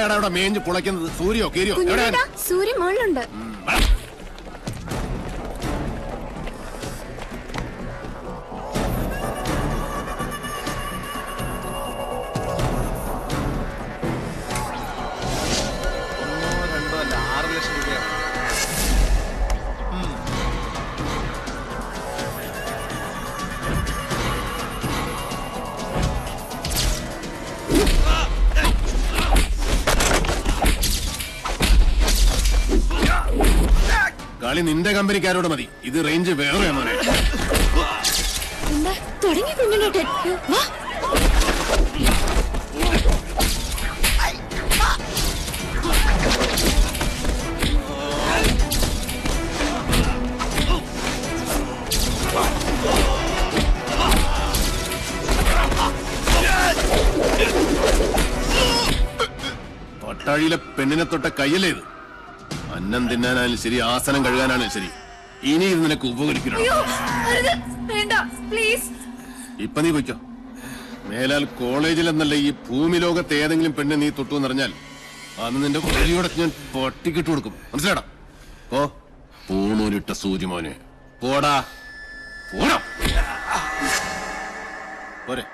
ആരാടാ അവിടെ മേഞ്ഞ് പുളയ്ക്കുന്നത്? സൂര്യോ കീരിയോ? സൂര്യ മുകളിലുണ്ട്. കളി നിന്റെ കമ്പനിക്കാരോട് മതി. ഇത് റേഞ്ച് വേറെയാണ്. തുടങ്ങി കുഞ്ഞുണ്ണേട്ടൻ. പട്ടാഴിയിലെ പെണ്ണിനെ തൊട്ട കയ്യല്ലേ ഇത്? അന്നം തിന്നാനാലും ശരി, ആസനം കഴുകാനാലും ശരി, ഇനി ഇത് നിനക്ക് ഉപകരിക്കണം. ഇപ്പൊ നീ പൊയ്ക്കോ. മേലാൽ കോളേജിൽ എന്നല്ല ഈ ഭൂമി ലോകത്ത് ഏതെങ്കിലും പെണ്ണ് നീ തൊട്ടു എന്നറിഞ്ഞാൽ അന്ന് നിന്റെ വഴിയോടെ ഞാൻ പട്ടിക്കിട്ട് കൊടുക്കും. മനസ്സിലാടാ? ഓ പൂണൂരിട്ട സൂര്യമോനെ, പോടാ പോടാ പോരെ.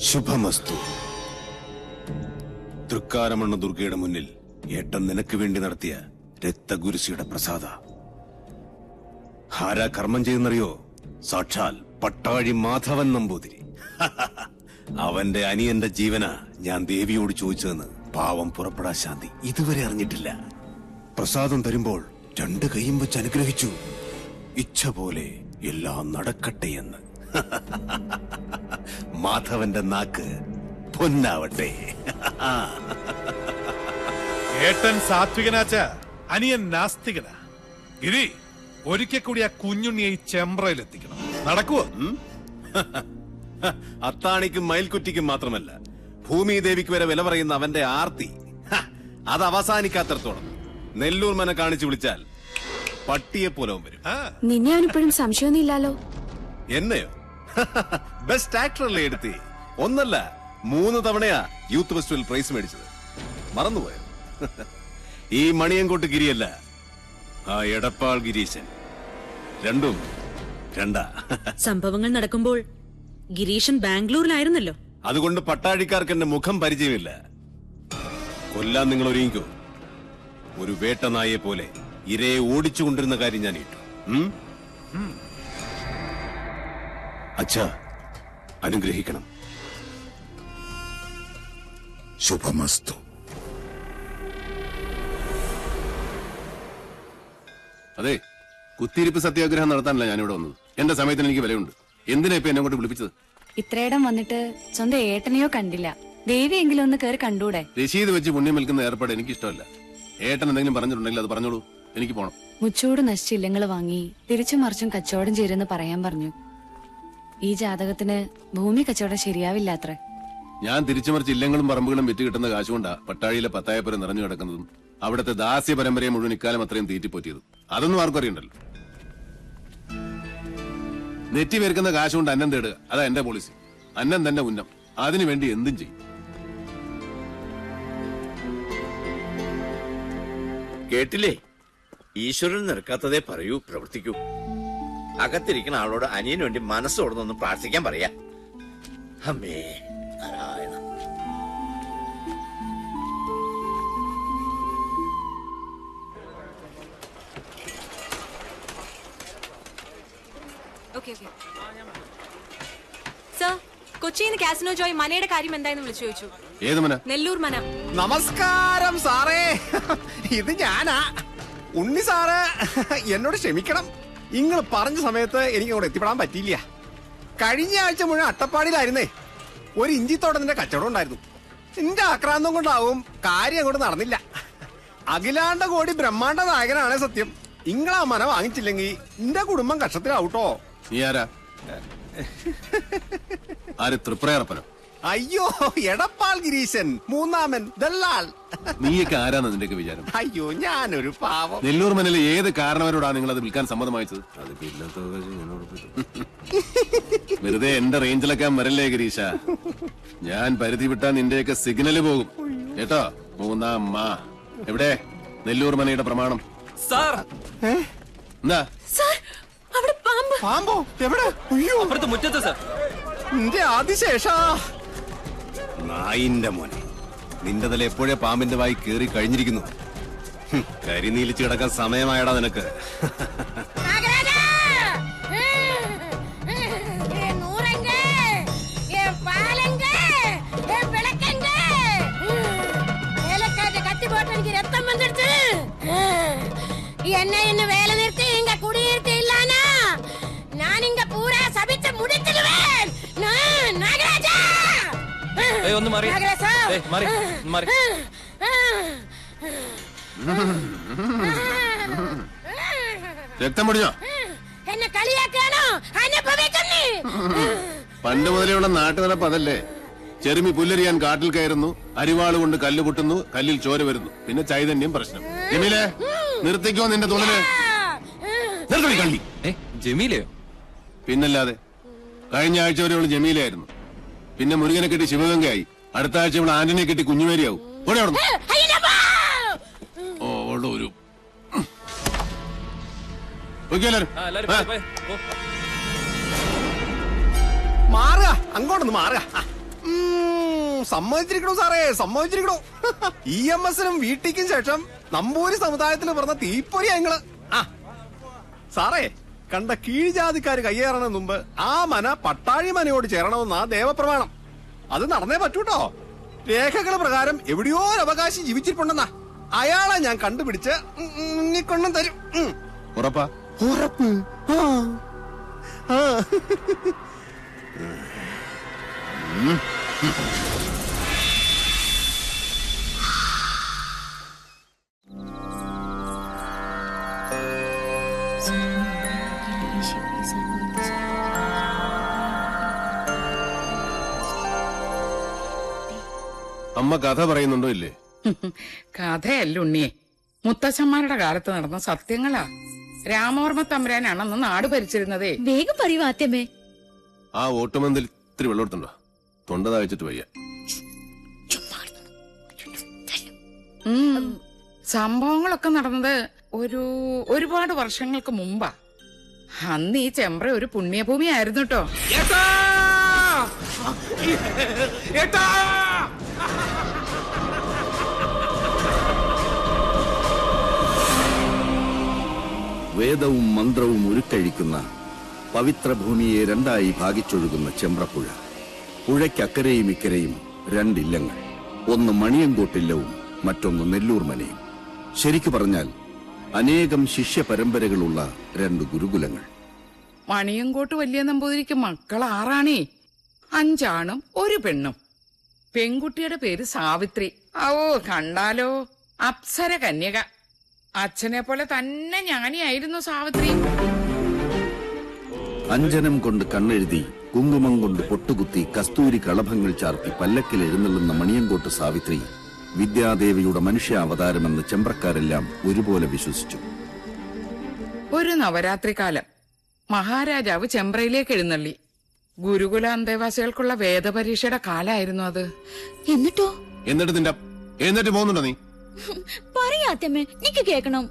ശുഭമസ്തു. തൃക്കാരമണ്ണ ദുർഗയുടെ മുന്നിൽ ഏട്ടൻ നിനക്ക് വേണ്ടി നടത്തിയ രക്തഗുരുസിയുടെ പ്രസാദ. ആരാ കർമ്മം ചെയ്യുന്നറിയോ? സാക്ഷാൽ പട്ടാഴി മാധവൻ നമ്പൂതിരി. അവന്റെ അനിയന്റെ ജീവന ഞാൻ ദേവിയോട് ചോദിച്ചതെന്ന് പാവം പുറപ്പെടാ ശാന്തി ഇതുവരെ അറിഞ്ഞിട്ടില്ല. പ്രസാദം തരുമ്പോൾ 2 കൈയും വെച്ച് അനുഗ്രഹിച്ചു. ഇച്ഛ പോലെ എല്ലാം നടക്കട്ടെ എന്ന്. മാധവന്റെ നാക്ക് പൊന്നാവട്ടെ. ഏട്ടൻ സാത്വികനാച്ച, അനിയൻ നാസ്തികനാ. ഗിരി, ഒരിക്കൽ കൂടി ആ കുഞ്ഞുണ്ണിയെ ഈ ചെമ്പ്രയിലെത്തിക്കണം. നടക്കുവോ? അത്താണിക്കും മയിൽക്കുറ്റിക്കും മാത്രമല്ല, ഭൂമി ദേവിക്ക് വരെ വില പറയുന്ന അവന്റെ ആർത്തി അത് അവസാനിക്കാത്തടത്തോളം നെല്ലൂർ മന കാണിച്ചു വിളിച്ചാൽ പട്ടിയെ പോലെ വരും. നിന്നെ അവനിപ്പോഴും സംശയമൊന്നും ഇല്ലാലോ? എന്നെയോ? ബെസ്റ്റ് ആക്ടറല്ലേ എടുത്തി? ഒന്നല്ല 3 തവണയാ യൂത്ത് ഫെസ്റ്റിവൽ പ്രൈസ് മേടിച്ചത്. മറന്നുപോയോ? ഈ മണിയങ്കോട്ട് ഗിരിയല്ല, ആ എടപ്പാൾ ഗിരീശൻ. രണ്ടും രണ്ടാ. സംഭവങ്ങൾ നടക്കുമ്പോൾ ഗിരീശൻ ബാംഗ്ലൂരിലായിരുന്നല്ലോ. അതുകൊണ്ട് പട്ടാഴിക്കാർക്ക് എന്റെ മുഖം പരിചയമില്ല. കൊല്ലാൻ നിങ്ങൾ ഒരുങ്ങിക്കോ. ഒരു വേട്ടനായെ പോലെ ഇരയെ ഓടിച്ചുകൊണ്ടിരുന്ന കാര്യം ഞാൻ ഇട്ടു. അച്ഛാ, അനുഗ്രഹിക്കണം. ശുഭമസ്തു. അതെ, കുത്തിയിരിപ്പ് സത്യാഗ്രഹം നടത്താനല്ല ഞാനിവിടെ വന്നത്. എന്റെ സമയത്തിന് എനിക്ക് വിലയുണ്ട്. എന്തിനാ ഇപ്പൊ എന്നെ കൊണ്ട് വിളിപ്പിച്ചത്? ഇത്രയിടം വന്നിട്ട് സ്വന്തം ഏട്ടനെയോ കണ്ടില്ല. ദേവിയെങ്കിലും ഒന്ന് കയറി കണ്ടൂടെ? രശീത് വെച്ച് പുണ്യം വിൽക്കുന്ന ഏർപ്പാട് എനിക്ക് ഇഷ്ടമല്ല. ഏട്ടൻ എന്തെങ്കിലും പറഞ്ഞിട്ടുണ്ടെങ്കിൽ അത് പറഞ്ഞോളൂ, എനിക്ക് പോണം. മുച്ചൂട് നശിച്ചില്ലങ്ങൾ വാങ്ങി തിരിച്ചും മറിച്ചും കച്ചവടം ചെയ്തെന്ന് പറയാൻ പറഞ്ഞു. ഈ ജാതകത്തിന് ഭൂമി കച്ചവടം ശരിയാവില്ലാത്രേ. ഞാൻ തിരിച്ചുമറിച്ച് ഇല്ലങ്ങളും പറമ്പുകളും വിറ്റ് കിട്ടുന്ന കാശുകൊണ്ടാ പട്ടാഴിയിലെ പത്തായപ്പുരം നിറഞ്ഞു കിടക്കുന്നതും അവിടുത്തെ ദാസ്യ പരമ്പരയെ മുഴുവൻ ഇക്കാലം അത്രയും തീറ്റിപ്പോറ്റിയതും. അതൊന്നും ആർക്കും അറിയണ്ടല്ലോ. നെറ്റി പേർക്കുന്ന കാശുകൊണ്ട് അന്നം തേടുക, അതാ എന്റെ പോളിസി. അന്നം തന്നെ ഉന്നം, അതിനുവേണ്ടി എന്തും ചെയ്യും. കേട്ടില്ലേ? ഈശ്വരൻ നിൽക്കാത്തതേ പറയൂ, പ്രവർത്തിക്കൂ. അകത്തിരിക്കുന്ന ആളോട് അനിയന് വേണ്ടി മനസ്സോടൊന്നൊന്ന് പ്രാർത്ഥിക്കാൻ പറയാ. അമ്മേ നാരായണ. സർ, കൊച്ചിയിൽ നിന്ന് കാസിനോ ജോയ് മനയുടെ കാര്യം എന്തായെന്ന് വിളിച്ചു ചോദിച്ചു. ഏത് മന? നെല്ലൂർ മന. നമസ്കാരം സാറേ, ഇത് ഞാനാ. ഉണ്ണി സാറ് എന്നോട് ക്ഷമിക്കണം. നിങ്ങൾ പറഞ്ഞ സമയത്ത് എനിക്ക് അങ്ങോട്ട് എത്തിപ്പെടാൻ പറ്റിയില്ല. കഴിഞ്ഞ ആഴ്ച മുഴുവൻ അട്ടപ്പാടിയിലായിരുന്നേ. ഒരു ഇഞ്ചിത്തോട്ടത്തിന്റെ കച്ചവടം ഉണ്ടായിരുന്നു. നിന്റെ ആക്രാന്തം കൊണ്ടാവും കാര്യം അങ്ങോട്ട് നടന്നില്ല. അഖിലാണ്ട കോടി ബ്രഹ്മാണ്ട നായകനാണ് സത്യം. ഇങ്ങളാ മന വാങ്ങിച്ചില്ലെങ്കിൽ നിന്റെ കുടുംബം കഷ്ടത്തിലാവൂട്ടോ. നീ ആരാ? ആര്? തൃപ്രയറപ്പനോ? അയ്യോ, എടപ്പാൾ ഗിരീശൻ, മൂന്നാമൻ, ദല്ലാൽ. നീയൊക്കെ ആരാന്ന് നിന്റെയൊക്കെ വിചാരം? അയ്യോ, ഞാനൊരു പാവം. നെല്ലൂർ മനയിലെ ഏത് കാരണവരോടാണ് നിങ്ങൾ അത് വിൽക്കാൻ സമ്മതമായത്? വെറുതെ എന്റെ റേഞ്ചിലൊക്കെ വരല്ലേ ഗിരീശ. ഞാൻ പരിധി വിട്ടാ നിന്റെയൊക്കെ സിഗ്നല് പോകും കേട്ടോ. മൂന്നാം മാ എവിടെ? നെല്ലൂർ മനയുടെ പ്രമാണം എന്താ? പാമ്പോ? എവിടെ? അയ്യോ, അപ്പുറത്ത് മുറ്റത്ത് സാർ. നിന്റെ ആദിശേഷാ. നായിന്റെ മോനെ, നിന്റെ തല എപ്പോഴേ പാമ്പിന്റെ വായി കേറി കഴിഞ്ഞിരിക്കുന്നു. കരിനീലിച്ച് കിടക്കാൻ സമയമായടാ നിനക്ക്. என்ன இன்னும் வேலை நிறுத்தி இங்க குடியிருத்து இல்லானா நான் இங்க பூரா சபிச்சு முடிச்சிடுவேன். நாகராஜா, ഒന്ന് മാറി. മാറി മാറി. രക്തം പൊടിഞ്ഞോ? എന്നെ കളിയാക്കാണോ? അനുഭവിക്കുന്നേ. പണ്ട് മുതലുള്ള നാട്ടുനടപ്പ് അതല്ലേ? ചെറുമി പുല്ലരിയാൻ കാട്ടിൽ കയറുന്നു, അരിവാള് കൊണ്ട് കല്ല് പൊട്ടുന്നു, കല്ലിൽ ചോര വരുന്നു, പിന്നെ ചൈതന്യം പ്രശ്നം. ജമീലെ, നിർത്തിക്കോ നിന്റെ തുള്ളല്. കള്ളി. ജമീലയോ? പിന്നല്ലാതെ. കഴിഞ്ഞ ആഴ്ച വരെ അവള് ജമീലയായിരുന്നു. പിന്നെ മുരുകനെ കെട്ടി ശിവഗംഗയായി. അടുത്ത ആഴ്ച ഇവിടെ ആന്റണിയെ കെട്ടി കുഞ്ഞുമേരിയാവും. ഓടെ അവിടെ ഒരു മാറുക, അങ്ങോട്ടൊന്ന് മാറുക. സമ്മതിച്ചിരിക്കണോ സാറേ, സമ്മതിച്ചിരിക്കണോ. EMS-നും വീട്ടിക്കും ശേഷം നമ്പൂരി സമുദായത്തിൽ പറഞ്ഞ തീപ്പൊരിയാ നിങ്ങള്. സാറേ, കണ്ട കീഴ്ജാതിക്കാര് കയ്യേറണ മുമ്പ് ആ മന പട്ടാഴി മനയോട് ചേരണമെന്നാ ദേവപ്രമാണം. അത് നടന്നേ പറ്റൂട്ടോ. രേഖകൾ പ്രകാരം എവിടെയോ ഒരു അവകാശി ജീവിച്ചിട്ടുണ്ടെന്നാ. അയാളെ ഞാൻ കണ്ടുപിടിച്ച് കൊണ്ടും തരും. ഉറപ്പാ? ഉറപ്പ്. അമ്മ കഥ പറയുന്നുണ്ടോ ഇല്ലേ? കഥയല്ല ഉണ്ണിയെ, മുത്തച്ഛന്മാരുടെ കാലത്ത് നടന്ന സത്യങ്ങളാ. രാമവർമ്മ തമ്പുരാനാണെന്ന് നാട് ഭരിച്ചിരുന്നതേ. വേഗം പറയൂ ആദ്യമേ. ആ ഓട്ടുമന്തിൽ ഇത്തിരി വെള്ളമെടുത്തുണ്ടോ? തൊണ്ട താഴ്ചിട്ട് വയ്യ. സംഭവങ്ങളൊക്കെ നടന്നത് ഒരുപാട് വർഷങ്ങൾക്ക് മുമ്പാ. അന്ന് ഈ ചെമ്പ്ര ഒരു പുണ്യഭൂമി ആയിരുന്നു കേട്ടോ. വേദവും മന്ത്രവും ഉരുക്കഴിക്കുന്ന പവിത്രഭൂമിയെ രണ്ടായി ഭാഗിച്ചൊഴുകുന്ന ചെമ്പ്രപ്പുഴ. പുഴയ്ക്കക്കരയും ഇക്കരയും രണ്ടില്ലങ്ങൾ. ഒന്ന് മണിയങ്കോട്ടില്ലവും മറ്റൊന്ന് നെല്ലൂർ മനയും. ശരിക്കു പറഞ്ഞാൽ അനേകം ശിഷ്യ പരമ്പരകളുള്ള രണ്ട് ഗുരുകുലങ്ങൾ. മണിയങ്കോട്ട് വലിയ നമ്പൂതിരിക്ക് മക്കൾ 6 5 ആണും 1 പെണ്ണും. പെൺകുട്ടിയുടെ പേര് സാവിത്രി. ഓ കണ്ടാലോ, അപ്സര കന്യക. അച്ഛനെ പോലെ തന്നെ ജ്ഞാനിയായിരുന്നു സാവിത്രി. അഞ്ജനം കൊണ്ട് കണ്ണെഴുതി, കുങ്കുമം കൊണ്ട് പൊട്ടുകുത്തി, കസ്തൂരി കളഭങ്ങൾ ചാർത്തി പല്ലക്കിൽ എഴുന്നള്ളുന്ന മണിയങ്കോട്ട് സാവിത്രി വിദ്യാദേവിയുടെ മനുഷ്യാവതാരമെന്ന് ചെമ്പ്രക്കാരെല്ലാം ഒരുപോലെ വിശ്വസിച്ചു. ഒരു നവരാത്രി കാലം മഹാരാജാവ് ചെമ്പ്രയിലേക്ക് എഴുന്നള്ളി. ഗുരുകുല അന്തേവാസികൾക്കുള്ള വേദപരീക്ഷയുടെ കാലായിരുന്നു അത്. എന്നിട്ട് പോകുന്നുണ്ടോ നീ? പറയാത്തമ്മേ, എനിക്ക് കേൾക്കണം.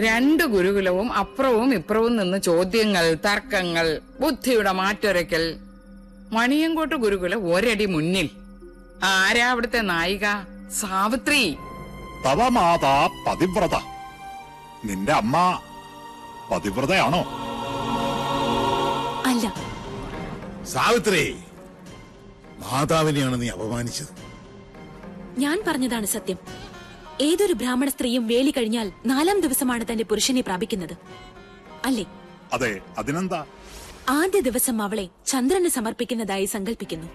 2 ഗുരുകുലവും അപ്പുറവും ഇപ്പുറവും നിന്ന് ചോദ്യങ്ങൾ, തർക്കങ്ങൾ, ബുദ്ധിയുടെ മാറ്റൊരയ്ക്കൽ. മണിയങ്കോട്ട് ഗുരുകുല ഒരടി മുന്നിൽ. ആരാ അവിടുത്തെ നായിക? സാവിത്രി. തവ മാതാ പതിവ്രത. നിന്റെ അമ്മ പതിവ്രതയാണോ? അല്ല. സാവിത്രി, മാതാവിനെയാണ് നീ അപമാനിച്ചത്. ഞാൻ പറഞ്ഞതാണ് സത്യം. ഏതൊരു ബ്രാഹ്മണ സ്ത്രീയും വേലി കഴിഞ്ഞാൽ 4-ാം ദിവസമാണ് തന്റെ പുരുഷനെ പ്രാപിക്കുന്നത്, അല്ലേ? അതെ, അതിനെന്താ? ആദ്യ ദിവസം അവളെ ചന്ദ്രന് സമർപ്പിക്കുന്നതായി സങ്കല്പിക്കുന്നു.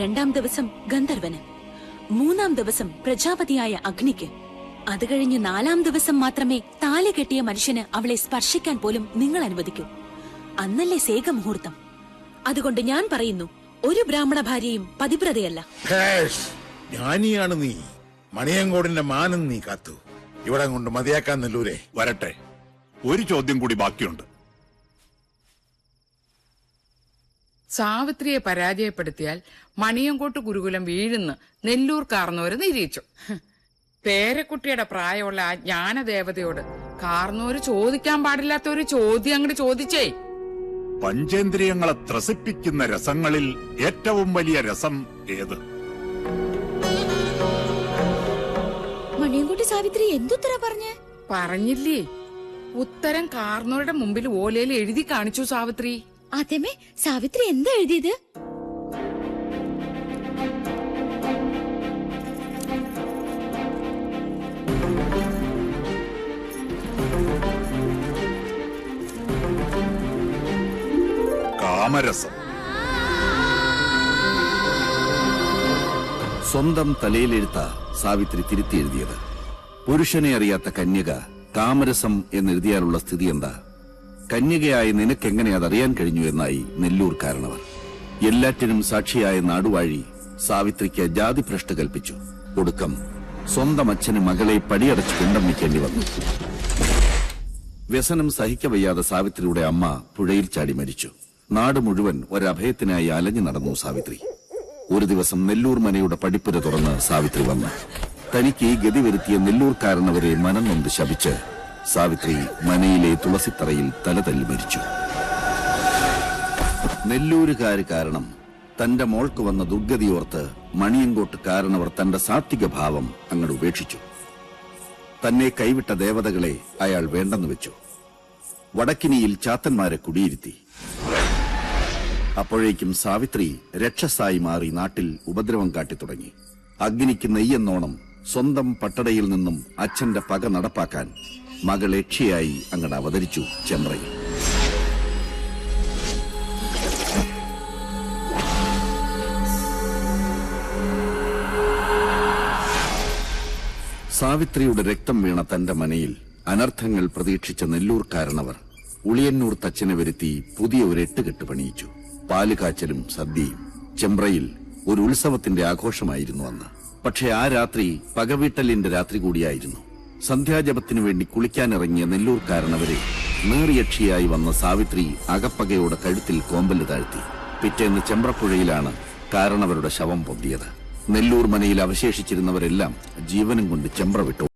2-ാം ദിവസം ഗന്ധർവന്, 3-ാം ദിവസം പ്രജാപതിയായ അഗ്നിക്ക്. അത് കഴിഞ്ഞ് 4-ാം ദിവസം മാത്രമേ താലി കെട്ടിയ മനുഷ്യന് അവളെ സ്പർശിക്കാൻ പോലും നിങ്ങൾ അനുവദിക്കൂ. അന്നല്ലേ സേകമുഹൂർത്തം. അതുകൊണ്ട് ഞാൻ പറയുന്നു, ഒരു ബ്രാഹ്മണ ഭാര്യയും പതിവ്രതയല്ല. ജ്ഞാനിയാണ് നീ. മണിയങ്കോടിന്റെ മാനം നീ കാത്തു. ഇവിടെ കൊണ്ട് മതിയാക്കാൻ നെല്ലൂരെ. വരട്ടെ, ഒരു ചോദ്യം കൂടി ബാക്കിയുണ്ട്. സാവിത്രിയെ പരാജയപ്പെടുത്തിയാൽ മണിയങ്കോട്ട് ഗുരുകുലം വീഴുന്ന് നെല്ലൂർ കാർന്നോര് നിരീക്ഷിച്ചു. പേരക്കുട്ടിയുടെ പ്രായമുള്ള ആ ജ്ഞാനദേവതയോട് കാർന്നോര് ചോദിക്കാൻ പാടില്ലാത്ത ഒരു ചോദ്യം അങ്ങോട്ട് ചോദിച്ചേ. പഞ്ചേന്ദ്രിയങ്ങളെ ത്രസിപ്പിക്കുന്ന രസങ്ങളിൽ ഏറ്റവും വലിയ രസം ഏത്? മണിയൻകുട്ടി സാവിത്രി എന്തുത്തര പറഞ്ഞില്ലേ? ഉത്തരം കാർന്നോരുടെ മുമ്പിൽ ഓലയിൽ എഴുതി കാണിച്ചു സാവിത്രി. അതേമേ, സാവിത്രി എന്താ എഴുതിയത്? കാമരസം. സ്വന്തം തലയിലെഴുത്ത സാവിത്രി തിരുത്തി എഴുതിയത്. പുരുഷനെ അറിയാത്ത കന്യക കാമരസം എന്നെഴുതിയാലുള്ള സ്ഥിതി എന്താ? കന്യകയായി നിനക്കെങ്ങനെ അതറിയാൻ കഴിഞ്ഞു എന്നായി നെല്ലൂർ കാരണവർ. എല്ലാറ്റിനും സാക്ഷിയായ നാടുവാഴി സാവിത്രിക്ക് ജാതിഭ്രഷ്ട് കൽപ്പിച്ചു. ഒടുക്കം സ്വന്തം അച്ഛന് മകളെ പടിയടച്ച് പിണ്ടം വയ്ക്കേണ്ടി വന്നു. വ്യസനം സഹിക്കവയ്യാതെ സാവിത്രിയുടെ അമ്മ പുഴയിൽ ചാടി മരിച്ചു. നാട് മുഴുവൻ ഒരഭയത്തിനായി അലഞ്ഞു നടന്നു സാവിത്രി. ഒരു ദിവസം നെല്ലൂർ മനയുടെ പടിപ്പുര തുറന്ന് സാവിത്രി വന്നു. തനിക്ക് ഈ ഗതി വരുത്തിയ നെല്ലൂർ കാരണവരെ മനം നൊന്ത് ശപിച്ച് സാവിത്രി മനയിലെ തുളസിത്തറയിൽ തലതല്ലി മരിച്ചു. നെല്ലൂരുകാര് കാരണം തന്റെ മോൾക്ക് വന്ന ദുർഗതിയോർത്ത് മണിയങ്കോട്ട് കാരണവർ തന്റെ സാത്വിക ഭാവം അങ്ങോട്ട് ഉപേക്ഷിച്ചു. തന്നെ കൈവിട്ട ദേവതകളെ അയാൾ വേണ്ടെന്ന് വെച്ചു. വടക്കിനിയിൽ ചാത്തന്മാരെ കുടിയിരുത്തി. അപ്പോഴേക്കും സാവിത്രി രക്ഷസായി മാറി നാട്ടിൽ ഉപദ്രവം കാട്ടിത്തുടങ്ങി. അഗ്നിക്ക് നെയ്യെന്നോണം സ്വന്തം പട്ടടയിൽ നിന്നും അച്ഛന്റെ പക നടപ്പാക്കാൻ മകൾ യക്ഷിയായി അങ്ങട് അവതരിച്ചു ചെമ്പ്രയിൽ. സാവിത്രിയുടെ രക്തം വീണ തന്റെ മനയിൽ അനർത്ഥങ്ങൾ പ്രതീക്ഷിച്ച നെല്ലൂർ കാരണവർ ഉളിയന്നൂർ തച്ചനെ വരുത്തി പുതിയ ഒരു എട്ടുകെട്ട് പണിയിച്ചു. പാലുകാച്ചലും സദ്യയും. ചെമ്പ്രയിൽ ഒരു ഉത്സവത്തിന്റെ ആഘോഷമായിരുന്നു അന്ന്. പക്ഷെ ആ രാത്രി പകവീട്ടലിന്റെ രാത്രി കൂടിയായിരുന്നു. സന്ധ്യാജപത്തിനു വേണ്ടി കുളിക്കാനിറങ്ങിയ നെല്ലൂർ കാരണവരെ നേറിയക്ഷിയായി വന്ന സാവിത്രി അകപ്പകയോടെ കഴുത്തിൽ കോമ്പല് താഴ്ത്തി. പിറ്റേന്ന് ചെമ്പ്രപ്പുഴയിലാണ് കാരണവരുടെ ശവം പൊന്തിയത്. നെല്ലൂർ മനയിൽ അവശേഷിച്ചിരുന്നവരെല്ലാം ജീവനും കൊണ്ട് ചെമ്പ്ര വിട്ടു.